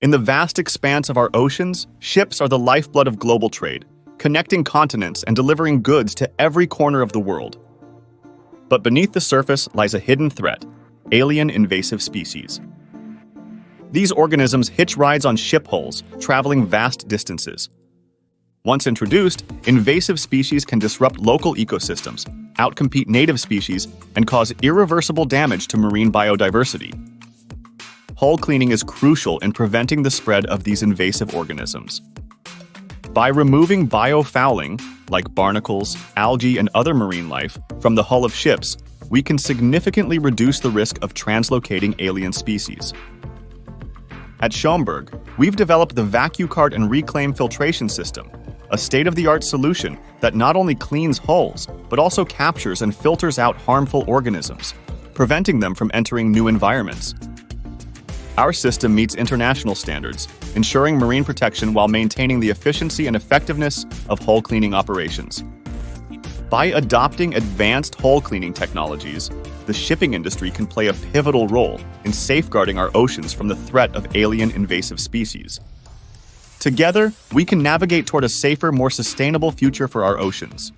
In the vast expanse of our oceans, ships are the lifeblood of global trade, connecting continents and delivering goods to every corner of the world. But beneath the surface lies a hidden threat: alien invasive species. These organisms hitch rides on ship hulls, traveling vast distances. Once introduced, invasive species can disrupt local ecosystems, outcompete native species, and cause irreversible damage to marine biodiversity. Hull cleaning is crucial in preventing the spread of these invasive organisms. By removing biofouling, like barnacles, algae, and other marine life, from the hull of ships, we can significantly reduce the risk of translocating alien species. At Schomberg, we've developed the VacuCart and Reclaim filtration system, a state-of-the-art solution that not only cleans hulls, but also captures and filters out harmful organisms, preventing them from entering new environments. Our system meets international standards, ensuring marine protection while maintaining the efficiency and effectiveness of hull cleaning operations. By adopting advanced hull cleaning technologies, the shipping industry can play a pivotal role in safeguarding our oceans from the threat of alien invasive species. Together, we can navigate toward a safer, more sustainable future for our oceans.